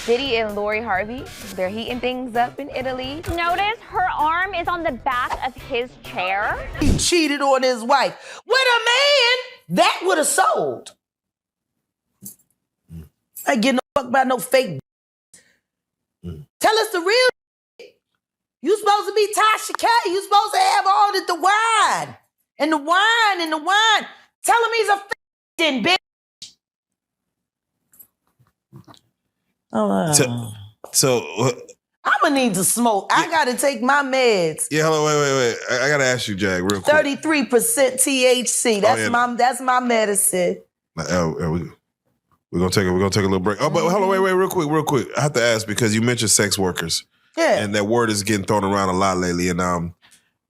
Diddy and Lori Harvey, they're heating things up in Italy. Notice her arm is on the back of his chair. He cheated on his wife with a man that would have sold. I ain't getting no fuck about no fake. Tell us the real. You supposed to be Tasha K. You supposed to have all the wine. And the wine and the wine. Tell him he's a f***ing bitch. I'm gonna need to smoke. I gotta take my meds. Yeah, hello, wait. I gotta ask you, Jack, real quick. 33% THC. That's my medicine. We're gonna take a little break. Oh, but hold on, wait, real quick. I have to ask because you mentioned sex workers. Yeah. And that word is getting thrown around a lot lately. And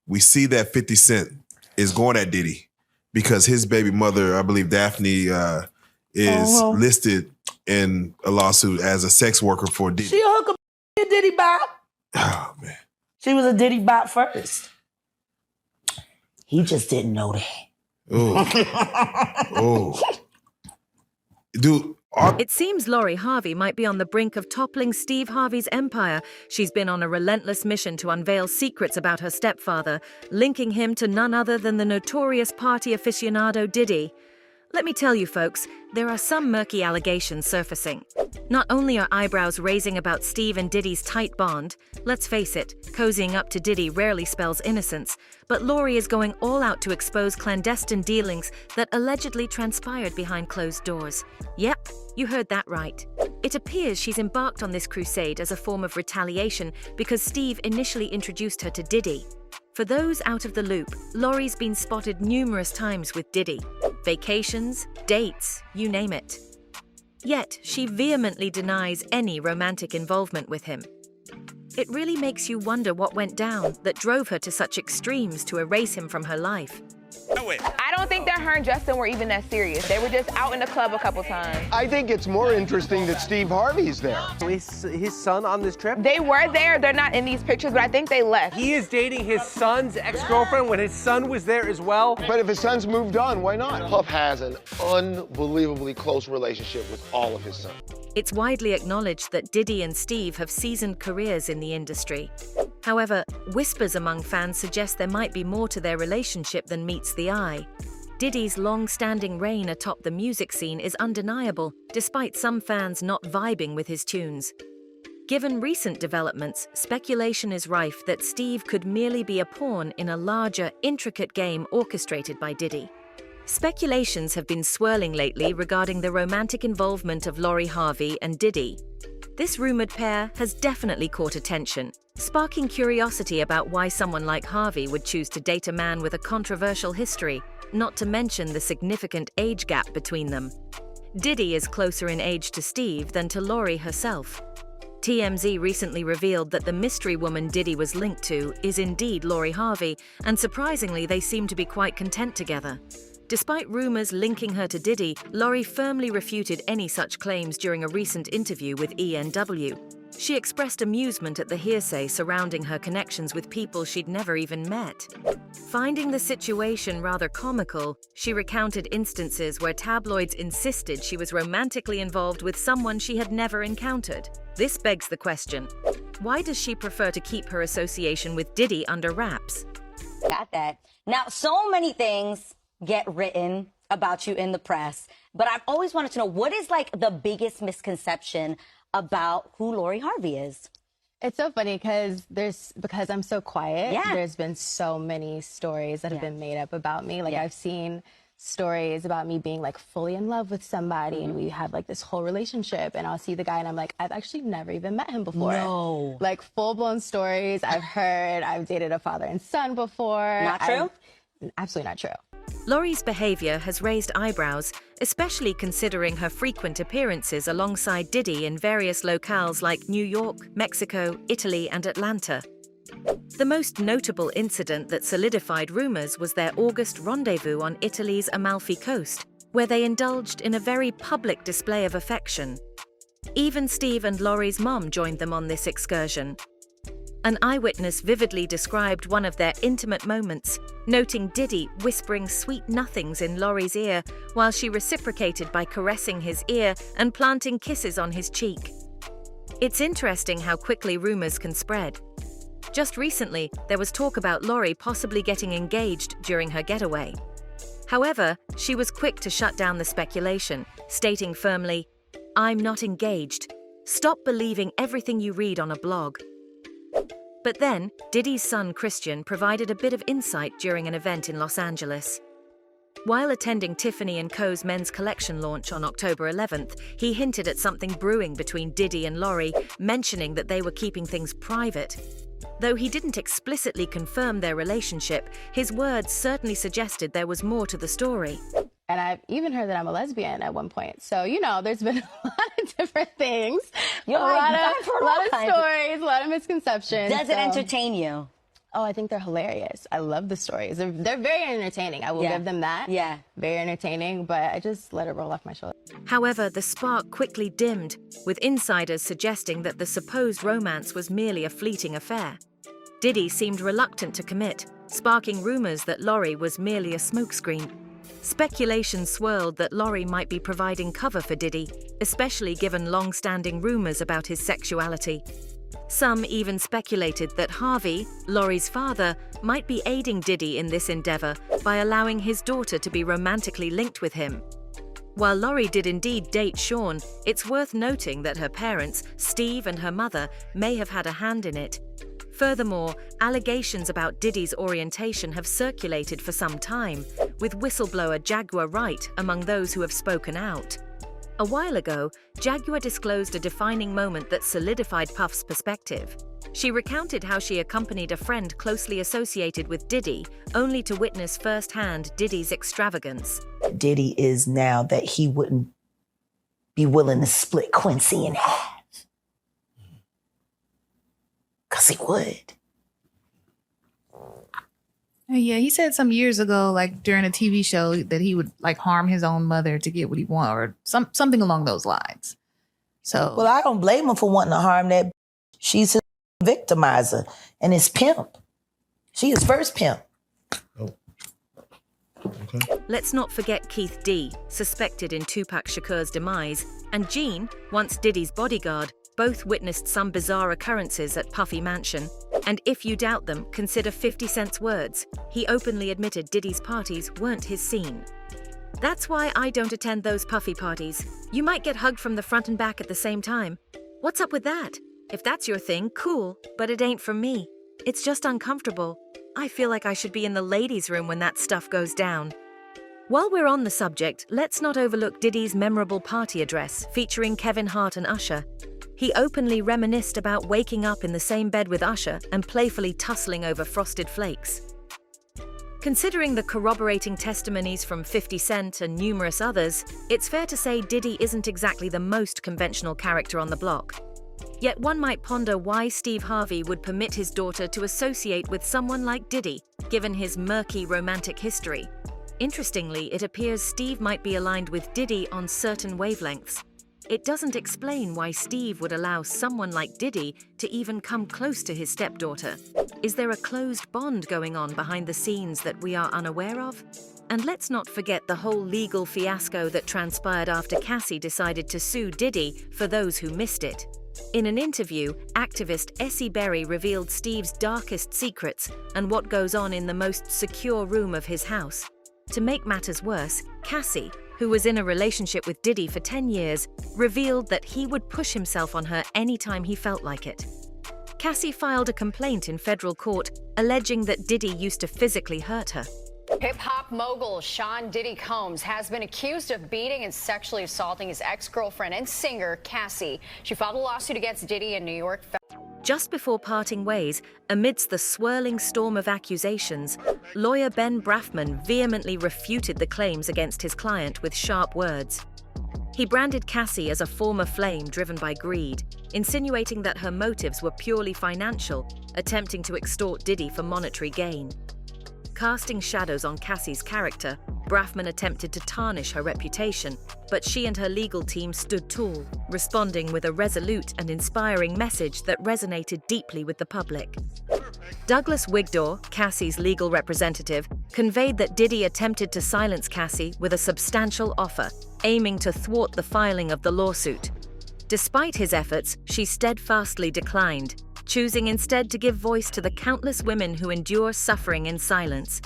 we see that 50 Cent is going at Diddy because his baby mother, I believe Daphne, is listed in a lawsuit as a sex worker for Diddy. She a hooker, a Diddy bop. Oh, man. She was a Diddy bop first. He just didn't know that. Oh. Dude. It seems Lori Harvey might be on the brink of toppling Steve Harvey's empire. She's been on a relentless mission to unveil secrets about her stepfather, linking him to none other than the notorious party aficionado Diddy. Let me tell you folks, there are some murky allegations surfacing. Not only are eyebrows raising about Steve and Diddy's tight bond, let's face it, cozying up to Diddy rarely spells innocence, but Lori is going all out to expose clandestine dealings that allegedly transpired behind closed doors. Yep, you heard that right. It appears she's embarked on this crusade as a form of retaliation because Steve initially introduced her to Diddy. For those out of the loop, Lori's been spotted numerous times with Diddy. Vacations, dates, you name it. Yet, she vehemently denies any romantic involvement with him. It really makes you wonder what went down that drove her to such extremes to erase him from her life. I don't think that her and Justin were even that serious. They were just out in the club a couple times. I think it's more interesting that Steve Harvey's there. His son on this trip? They were there. They're not in these pictures, but I think they left. He is dating his son's ex-girlfriend when his son was there as well. But if his son's moved on, why not? Puff has an unbelievably close relationship with all of his sons. It's widely acknowledged that Diddy and Steve have seasoned careers in the industry. However, whispers among fans suggest there might be more to their relationship than meets the eye. Diddy's long-standing reign atop the music scene is undeniable, despite some fans not vibing with his tunes. Given recent developments, speculation is rife that Steve could merely be a pawn in a larger, intricate game orchestrated by Diddy. Speculations have been swirling lately regarding the romantic involvement of Lori Harvey and Diddy. This rumored pair has definitely caught attention, sparking curiosity about why someone like Harvey would choose to date a man with a controversial history, not to mention the significant age gap between them. Diddy is closer in age to Steve than to Lori herself. TMZ recently revealed that the mystery woman Diddy was linked to is indeed Lori Harvey, and surprisingly, they seem to be quite content together. Despite rumors linking her to Diddy, Lori firmly refuted any such claims during a recent interview with ENW. She expressed amusement at the hearsay surrounding her connections with people she'd never even met. Finding the situation rather comical, she recounted instances where tabloids insisted she was romantically involved with someone she had never encountered. This begs the question, why does she prefer to keep her association with Diddy under wraps? Got that. Now, so many things get written about you in the press, but I've always wanted to know, what is like the biggest misconception about who Lori Harvey is? It's so funny because I'm so quiet. Yeah. There's been so many stories that have been made up about me. Like I've seen stories about me being like fully in love with somebody and we have like this whole relationship, and I'll see the guy and I'm like, I've actually never even met him before. No. Like full-blown stories I've heard. I've dated a father and son before. Not true? Absolutely not true. Lori's behavior has raised eyebrows, especially considering her frequent appearances alongside Diddy in various locales like New York, Mexico, Italy, and Atlanta. The most notable incident that solidified rumors was their August rendezvous on Italy's Amalfi Coast, where they indulged in a very public display of affection. Even Steve and Lori's mom joined them on this excursion. An eyewitness vividly described one of their intimate moments, noting Diddy whispering sweet nothings in Lori's ear while she reciprocated by caressing his ear and planting kisses on his cheek. It's interesting how quickly rumors can spread. Just recently, there was talk about Lori possibly getting engaged during her getaway. However, she was quick to shut down the speculation, stating firmly, "I'm not engaged. Stop believing everything you read on a blog." But then, Diddy's son Christian provided a bit of insight during an event in Los Angeles. While attending Tiffany & Co.'s men's collection launch on October 11th, he hinted at something brewing between Diddy and Lori, mentioning that they were keeping things private. Though he didn't explicitly confirm their relationship, his words certainly suggested there was more to the story. And I've even heard that I'm a lesbian at one point. So, you know, there's been a lot of different things. A lot of stories, a lot of misconceptions. Does it entertain you? Oh, I think they're hilarious. I love the stories. They're very entertaining. I will give them that. Yeah. Very entertaining, but I just let it roll off my shoulder. However, the spark quickly dimmed, with insiders suggesting that the supposed romance was merely a fleeting affair. Diddy seemed reluctant to commit, sparking rumors that Lori was merely a smokescreen. Speculation swirled that Lori might be providing cover for Diddy, especially given long-standing rumors about his sexuality. Some even speculated that Harvey, Lori's father, might be aiding Diddy in this endeavor by allowing his daughter to be romantically linked with him. While Lori did indeed date Sean, it's worth noting that her parents, Steve and her mother, may have had a hand in it. Furthermore, allegations about Diddy's orientation have circulated for some time, with whistleblower Jaguar Wright among those who have spoken out. A while ago, Jaguar disclosed a defining moment that solidified Puff's perspective. She recounted how she accompanied a friend closely associated with Diddy, only to witness firsthand Diddy's extravagance. Diddy is now that he wouldn't be willing to split Quincy in half. Because he would. Yeah, he said some years ago, like during a TV show, that he would like harm his own mother to get what he wanted, or something along those lines. So, well, I don't blame him for wanting to harm that. She's his victimizer and his pimp. She is first pimp. Oh. Okay. Let's not forget Keith D, suspected in Tupac Shakur's demise, and Gene, once Diddy's bodyguard, both witnessed some bizarre occurrences at Puffy Mansion. And if you doubt them, consider 50 Cent's words. He openly admitted Diddy's parties weren't his scene. That's why I don't attend those Puffy parties. You might get hugged from the front and back at the same time. What's up with that? If that's your thing, cool, but it ain't for me. It's just uncomfortable. I feel like I should be in the ladies' room when that stuff goes down. While we're on the subject, let's not overlook Diddy's memorable party address featuring Kevin Hart and Usher. He openly reminisced about waking up in the same bed with Usher and playfully tussling over Frosted Flakes. Considering the corroborating testimonies from 50 Cent and numerous others, it's fair to say Diddy isn't exactly the most conventional character on the block. Yet one might ponder why Steve Harvey would permit his daughter to associate with someone like Diddy, given his murky romantic history. Interestingly, it appears Steve might be aligned with Diddy on certain wavelengths. It doesn't explain why Steve would allow someone like Diddy to even come close to his stepdaughter. Is there a closed bond going on behind the scenes that we are unaware of? And let's not forget the whole legal fiasco that transpired after Cassie decided to sue Diddy for those who missed it. In an interview, activist Essie Berry revealed Steve's darkest secrets and what goes on in the most secure room of his house. To make matters worse, Cassie, who was in a relationship with Diddy for 10 years, revealed that he would push himself on her anytime he felt like it. Cassie filed a complaint in federal court, alleging that Diddy used to physically hurt her. Hip-hop mogul Sean Diddy Combs has been accused of beating and sexually assaulting his ex-girlfriend and singer, Cassie. She filed a lawsuit against Diddy in New York. Just before parting ways, amidst the swirling storm of accusations, lawyer Ben Brafman vehemently refuted the claims against his client with sharp words. He branded Cassie as a former flame driven by greed, insinuating that her motives were purely financial, attempting to extort Diddy for monetary gain. Casting shadows on Cassie's character, Brafman attempted to tarnish her reputation, but she and her legal team stood tall, responding with a resolute and inspiring message that resonated deeply with the public. Douglas Wigdor, Cassie's legal representative, conveyed that Diddy attempted to silence Cassie with a substantial offer, aiming to thwart the filing of the lawsuit. Despite his efforts, she steadfastly declined, choosing instead to give voice to the countless women who endure suffering in silence.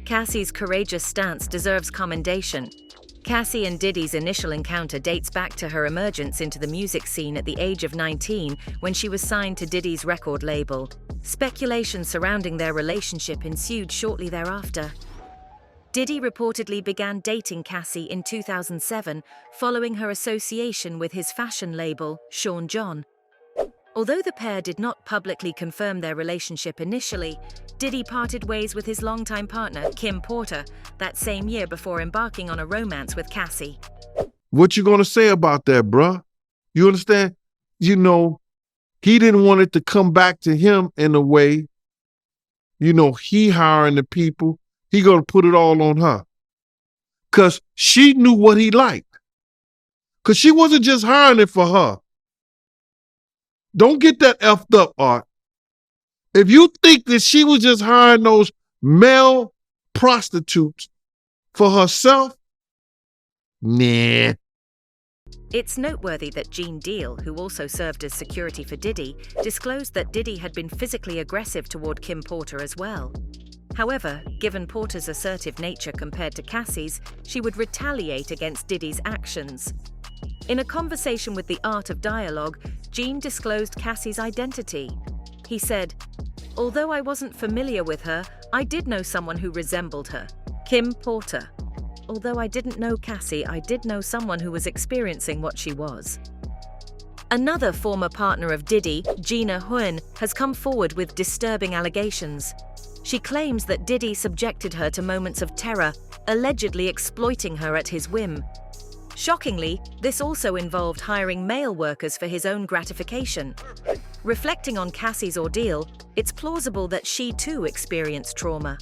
Cassie's courageous stance deserves commendation. Cassie and Diddy's initial encounter dates back to her emergence into the music scene at the age of 19 when she was signed to Diddy's record label. Speculation surrounding their relationship ensued shortly thereafter. Diddy reportedly began dating Cassie in 2007 following her association with his fashion label, Sean John. Although the pair did not publicly confirm their relationship initially, Diddy parted ways with his longtime partner, Kim Porter, that same year before embarking on a romance with Cassie. What you gonna say about that, bruh? You understand? You know, he didn't want it to come back to him in a way, you know, he hiring the people, he gonna put it all on her. Cause she knew what he liked. Cause she wasn't just hiring it for her. Don't get that effed up, Art. If you think that she was just hiring those male prostitutes for herself, nah. It's noteworthy that Gene Deal, who also served as security for Diddy, disclosed that Diddy had been physically aggressive toward Kim Porter as well. However, given Porter's assertive nature compared to Cassie's, she would retaliate against Diddy's actions. In a conversation with The Art of Dialogue, Gene disclosed Cassie's identity. He said, "Although I wasn't familiar with her, I did know someone who resembled her, Kim Porter. Although I didn't know Cassie, I did know someone who was experiencing what she was." Another former partner of Diddy, Gina Huynh, has come forward with disturbing allegations. She claims that Diddy subjected her to moments of terror, allegedly exploiting her at his whim. Shockingly, this also involved hiring male workers for his own gratification. Reflecting on Cassie's ordeal, it's plausible that she too experienced trauma.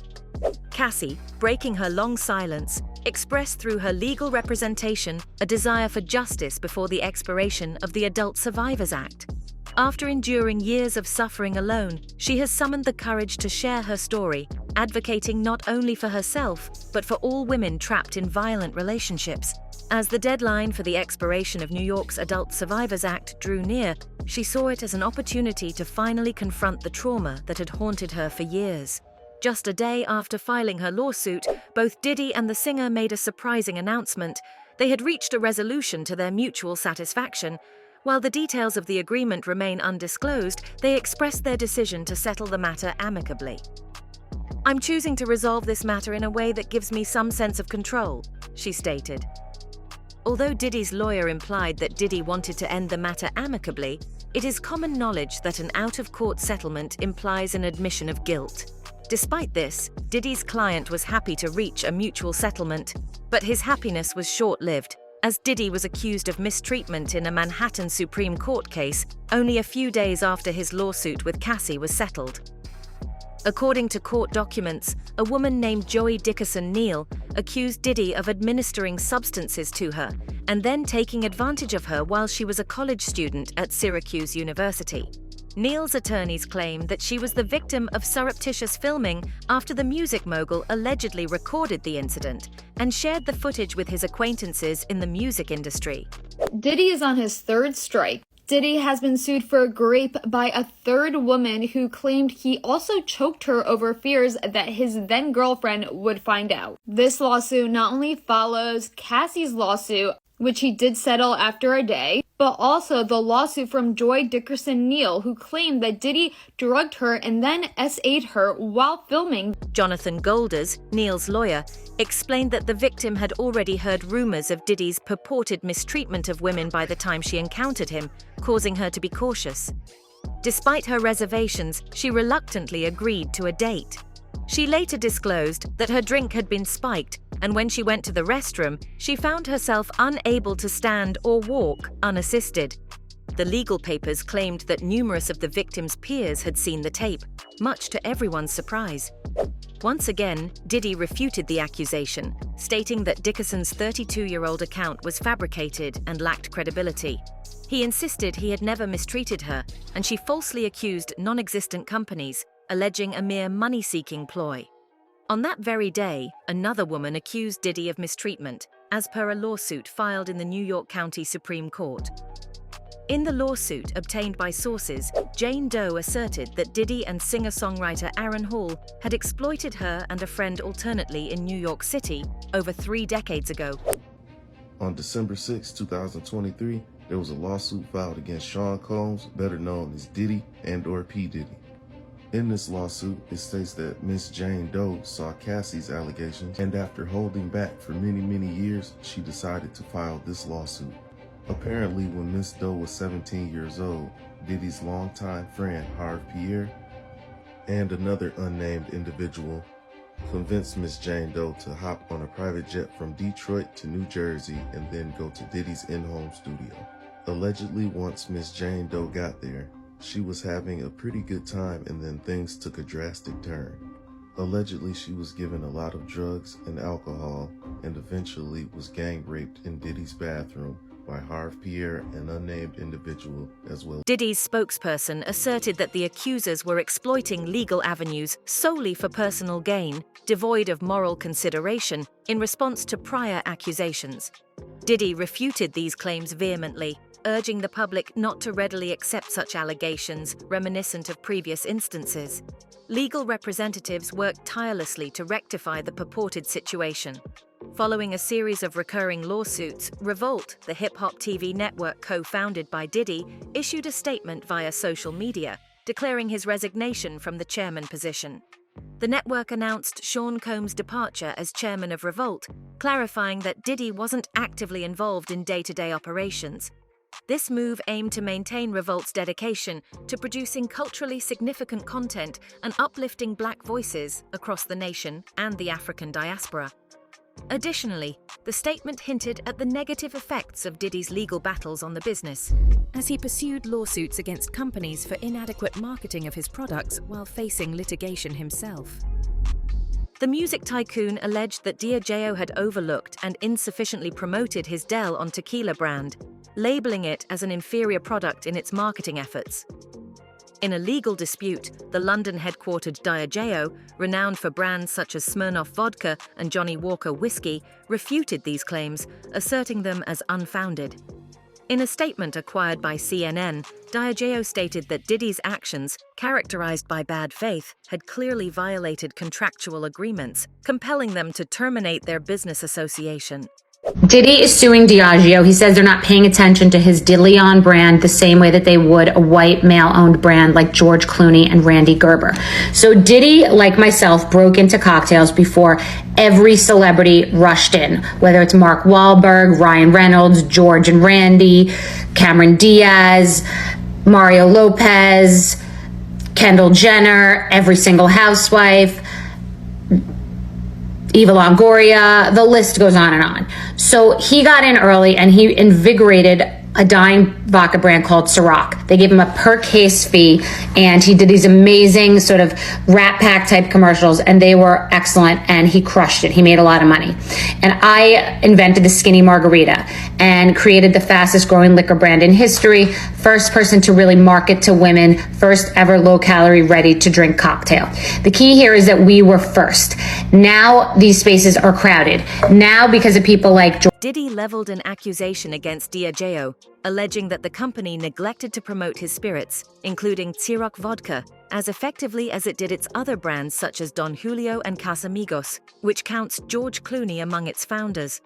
Cassie, breaking her long silence, expressed through her legal representation a desire for justice before the expiration of the Adult Survivors Act. After enduring years of suffering alone, she has summoned the courage to share her story, advocating not only for herself, but for all women trapped in violent relationships. As the deadline for the expiration of New York's Adult Survivors Act drew near, she saw it as an opportunity to finally confront the trauma that had haunted her for years. Just a day after filing her lawsuit, both Diddy and the singer made a surprising announcement. They had reached a resolution to their mutual satisfaction. While the details of the agreement remain undisclosed, they expressed their decision to settle the matter amicably. "I'm choosing to resolve this matter in a way that gives me some sense of control," she stated. Although Diddy's lawyer implied that Diddy wanted to end the matter amicably, it is common knowledge that an out-of-court settlement implies an admission of guilt. Despite this, Diddy's client was happy to reach a mutual settlement, but his happiness was short-lived, as Diddy was accused of mistreatment in a Manhattan Supreme Court case only a few days after his lawsuit with Cassie was settled. According to court documents, a woman named Joey Dickerson Neal accused Diddy of administering substances to her and then taking advantage of her while she was a college student at Syracuse University. Neal's attorneys claim that she was the victim of surreptitious filming after the music mogul allegedly recorded the incident and shared the footage with his acquaintances in the music industry. Diddy is on his third strike. Diddy has been sued for rape by a third woman who claimed he also choked her over fears that his then-girlfriend would find out. This lawsuit not only follows Cassie's lawsuit, which he did settle after a day, but also the lawsuit from Joy Dickerson Neal, who claimed that Diddy drugged her and then SA'd her while filming. Jonathan Golders, Neal's lawyer, explained that the victim had already heard rumors of Diddy's purported mistreatment of women by the time she encountered him, causing her to be cautious. Despite her reservations, she reluctantly agreed to a date. She later disclosed that her drink had been spiked, and when she went to the restroom, she found herself unable to stand or walk unassisted. The legal papers claimed that numerous of the victim's peers had seen the tape, much to everyone's surprise. Once again, Diddy refuted the accusation, stating that Dickerson's 32-year-old account was fabricated and lacked credibility. He insisted he had never mistreated her, and she falsely accused non-existent companies, alleging a mere money-seeking ploy. On that very day, another woman accused Diddy of mistreatment, as per a lawsuit filed in the New York County Supreme Court. In the lawsuit obtained by sources, Jane Doe asserted that Diddy and singer-songwriter Aaron Hall had exploited her and a friend alternately in New York City over 3 decades ago. On December 6, 2023, there was a lawsuit filed against Sean Combs, better known as Diddy and/or P. Diddy. In this lawsuit, it states that Miss Jane Doe saw Cassie's allegations, and after holding back for many years, she decided to file this lawsuit. Apparently, when Miss Doe was 17 years old, Diddy's longtime friend, Harvey Pierre, and another unnamed individual convinced Miss Jane Doe to hop on a private jet from Detroit to New Jersey and then go to Diddy's in-home studio. Allegedly, once Miss Jane Doe got there, she was having a pretty good time and then things took a drastic turn. Allegedly, she was given a lot of drugs and alcohol and eventually was gang raped in Diddy's bathroom by Harvey Pierre, an unnamed individual, as well. Diddy's spokesperson asserted that the accusers were exploiting legal avenues solely for personal gain, devoid of moral consideration, in response to prior accusations. Diddy refuted these claims vehemently, urging the public not to readily accept such allegations reminiscent of previous instances. Legal representatives worked tirelessly to rectify the purported situation. Following a series of recurring lawsuits, Revolt, the hip-hop TV network co-founded by Diddy, issued a statement via social media, declaring his resignation from the chairman position. The network announced Sean Combs' departure as chairman of Revolt, clarifying that Diddy wasn't actively involved in day-to-day operations. This move aimed to maintain Revolt's dedication to producing culturally significant content and uplifting Black voices across the nation and the African diaspora. Additionally, the statement hinted at the negative effects of Diddy's legal battles on the business, as he pursued lawsuits against companies for inadequate marketing of his products while facing litigation himself. The music tycoon alleged that Diageo had overlooked and insufficiently promoted his Del on Tequila brand, labeling it as an inferior product in its marketing efforts. In a legal dispute, the London-headquartered Diageo, renowned for brands such as Smirnoff vodka and Johnnie Walker whiskey, refuted these claims, asserting them as unfounded. In a statement acquired by CNN, Diageo stated that Diddy's actions, characterized by bad faith, had clearly violated contractual agreements, compelling them to terminate their business association. Diddy is suing Diageo. He says they're not paying attention to his DeLeon brand the same way that they would a white male-owned brand like George Clooney and Randy Gerber. So Diddy, like myself, broke into cocktails before every celebrity rushed in, whether it's Mark Wahlberg, Ryan Reynolds, George and Randy, Cameron Diaz, Mario Lopez, Kendall Jenner, every single housewife, Eva Longoria, the list goes on and on. So he got in early and he invigorated a dying vodka brand called Ciroc. They gave him a per case fee and he did these amazing sort of Rat Pack type commercials and they were excellent and he crushed it. He made a lot of money. And I invented the skinny margarita and created the fastest growing liquor brand in history, first person to really market to women, first ever low calorie ready to drink cocktail. The key here is that we were first. Now these spaces are crowded. Now because of people like Diddy leveled an accusation against Diageo, alleging that the company neglected to promote his spirits, including Ciroc vodka, as effectively as it did its other brands such as Don Julio and Casamigos, which counts George Clooney among its founders.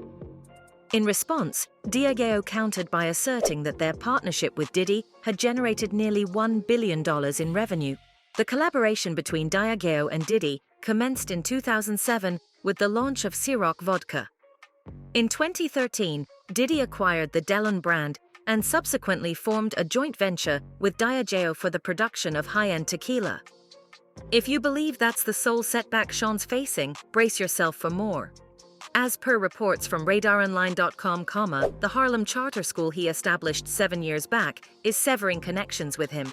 In response, Diageo countered by asserting that their partnership with Diddy had generated nearly $1 billion in revenue. The collaboration between Diageo and Diddy commenced in 2007 with the launch of Ciroc vodka. In 2013, Diddy acquired the Delon brand and subsequently formed a joint venture with Diageo for the production of high-end tequila. If you believe that's the sole setback Sean's facing, brace yourself for more. As per reports from RadarOnline.com, the Harlem charter school he established 7 years back is severing connections with him.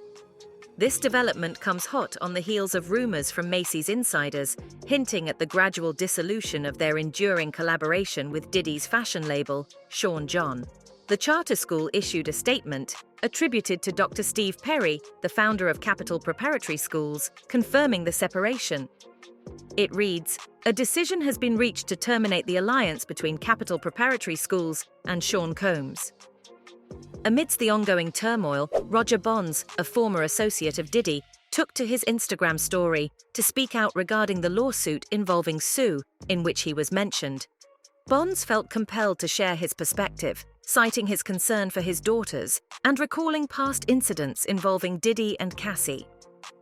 This development comes hot on the heels of rumors from Macy's insiders, hinting at the gradual dissolution of their enduring collaboration with Diddy's fashion label, Sean John. The charter school issued a statement, attributed to Dr. Steve Perry, the founder of Capital Preparatory Schools, confirming the separation. It reads, "A decision has been reached to terminate the alliance between Capital Preparatory Schools and Sean Combs." Amidst the ongoing turmoil, Roger Bonds, a former associate of Diddy, took to his Instagram story to speak out regarding the lawsuit involving Sue, in which he was mentioned. Bonds felt compelled to share his perspective, citing his concern for his daughters and recalling past incidents involving Diddy and Cassie.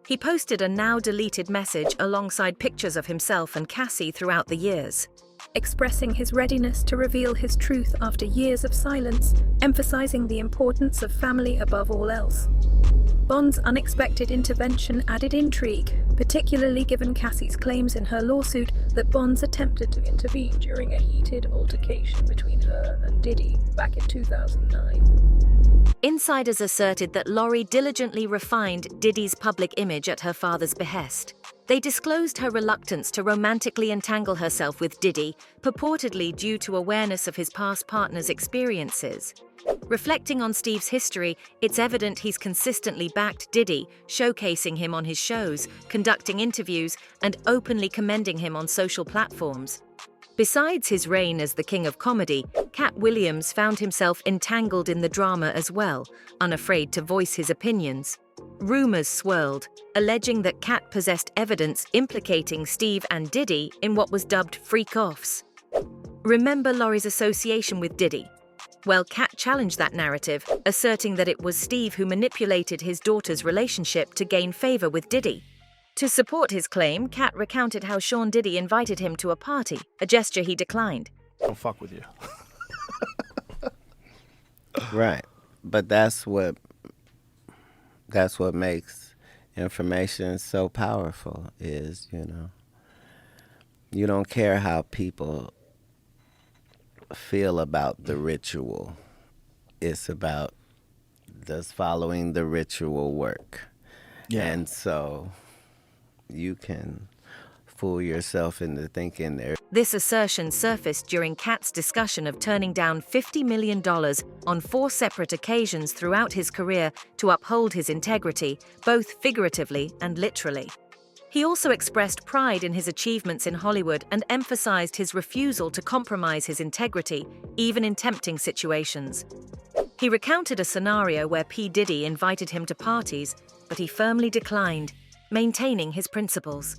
He posted a now-deleted message alongside pictures of himself and Cassie throughout the years, expressing his readiness to reveal his truth after years of silence, emphasizing the importance of family above all else. Bond's unexpected intervention added intrigue, particularly given Cassie's claims in her lawsuit that Bonds attempted to intervene during a heated altercation between her and Diddy back in 2009. Insiders asserted that Lori diligently refined Diddy's public image at her father's behest. They disclosed her reluctance to romantically entangle herself with Diddy, purportedly due to awareness of his past partner's experiences. Reflecting on Steve's history, it's evident he's consistently backed Diddy, showcasing him on his shows, conducting interviews, and openly commending him on social platforms. Besides his reign as the king of comedy, Cat Williams found himself entangled in the drama as well, unafraid to voice his opinions. Rumors swirled, alleging that Cat possessed evidence implicating Steve and Diddy in what was dubbed freak-offs. Remember Lori's association with Diddy? Well, Cat challenged that narrative, asserting that it was Steve who manipulated his daughter's relationship to gain favor with Diddy. To support his claim, Cat recounted how Sean Diddy invited him to a party, a gesture he declined. Don't fuck with you. Right. But that's what makes information so powerful is, you don't care how people feel about the ritual. It's about does following the ritual work. Yeah. And so you can fool yourself into thinking there. This assertion surfaced during Cat's discussion of turning down $50 million on 4 separate occasions throughout his career to uphold his integrity, both figuratively and literally. He also expressed pride in his achievements in Hollywood and emphasized his refusal to compromise his integrity, even in tempting situations. He recounted a scenario where P. Diddy invited him to parties, but he firmly declined, maintaining his principles.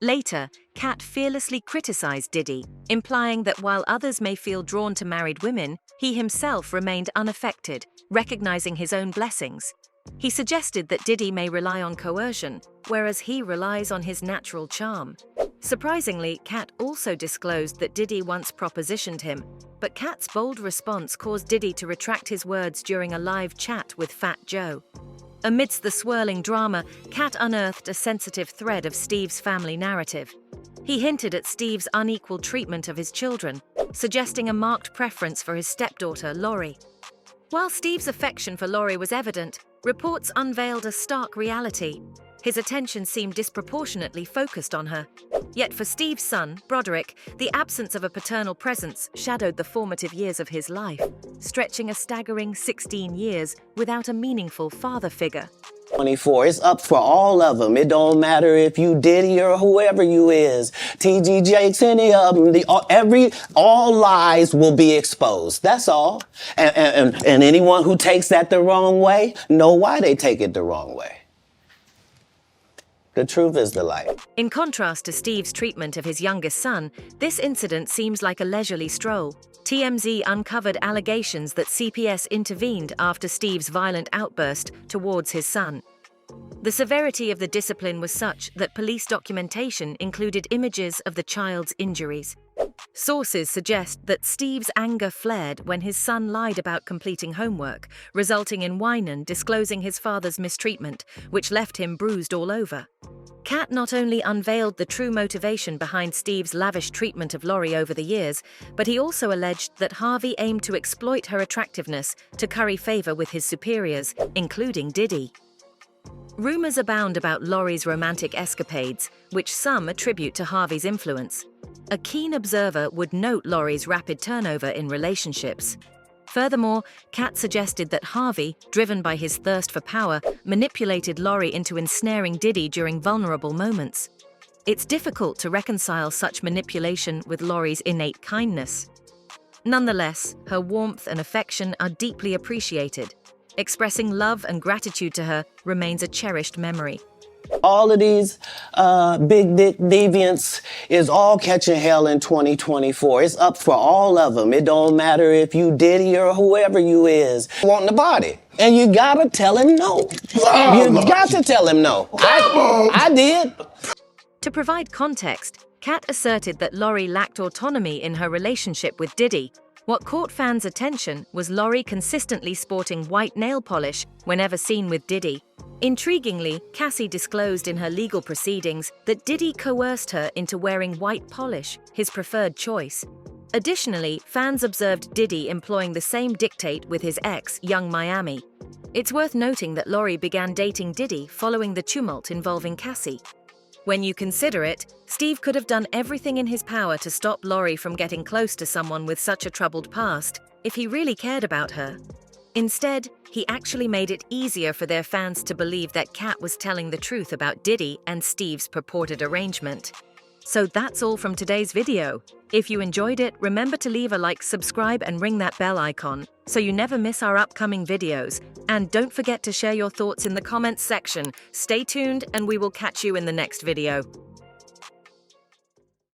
Later, Cat fearlessly criticized Diddy, implying that while others may feel drawn to married women, he himself remained unaffected, recognizing his own blessings. He suggested that Diddy may rely on coercion, whereas he relies on his natural charm. Surprisingly, Cat also disclosed that Diddy once propositioned him, but Cat's bold response caused Diddy to retract his words during a live chat with Fat Joe. Amidst the swirling drama, Cat unearthed a sensitive thread of Steve's family narrative. He hinted at Steve's unequal treatment of his children, suggesting a marked preference for his stepdaughter, Lori. While Steve's affection for Lori was evident, reports unveiled a stark reality. His attention seemed disproportionately focused on her. Yet for Steve's son, Broderick, the absence of a paternal presence shadowed the formative years of his life, stretching a staggering 16 years without a meaningful father figure. 24. It's up for all of them. It don't matter if you Diddy or whoever you is. TG Jakes, any of them. All lies will be exposed. That's all. And anyone who takes that the wrong way, know why they take it the wrong way. The truth is the light. In contrast to Steve's treatment of his youngest son, this incident seems like a leisurely stroll. TMZ uncovered allegations that CPS intervened after Steve's violent outburst towards his son. The severity of the discipline was such that police documentation included images of the child's injuries. Sources suggest that Steve's anger flared when his son lied about completing homework, resulting in Winan disclosing his father's mistreatment, which left him bruised all over. Cat not only unveiled the true motivation behind Steve's lavish treatment of Lori over the years, but he also alleged that Harvey aimed to exploit her attractiveness to curry favor with his superiors, including Diddy. Rumors abound about Lori's romantic escapades, which some attribute to Harvey's influence. A keen observer would note Lori's rapid turnover in relationships. Furthermore, Cat suggested that Harvey, driven by his thirst for power, manipulated Lori into ensnaring Diddy during vulnerable moments. It's difficult to reconcile such manipulation with Lori's innate kindness. Nonetheless, her warmth and affection are deeply appreciated. Expressing love and gratitude to her remains a cherished memory. All of these big dick deviants is all catching hell in 2024. It's up for all of them. It don't matter if you Diddy or whoever you is wanting the body. And you gotta tell him no. You got to tell him no. I did. To provide context, Kat asserted that Lori lacked autonomy in her relationship with Diddy. What caught fans' attention was Lori consistently sporting white nail polish whenever seen with Diddy. Intriguingly, Cassie disclosed in her legal proceedings that Diddy coerced her into wearing white polish, his preferred choice. Additionally, fans observed Diddy employing the same dictate with his ex, Young Miami. It's worth noting that Lori began dating Diddy following the tumult involving Cassie. When you consider it, Steve could have done everything in his power to stop Lori from getting close to someone with such a troubled past, if he really cared about her. Instead, he actually made it easier for their fans to believe that Kat was telling the truth about Diddy and Steve's purported arrangement. So that's all from today's video. If you enjoyed it, remember to leave a like, subscribe, and ring that bell icon so you never miss our upcoming videos. And don't forget to share your thoughts in the comments section. Stay tuned, and we will catch you in the next video.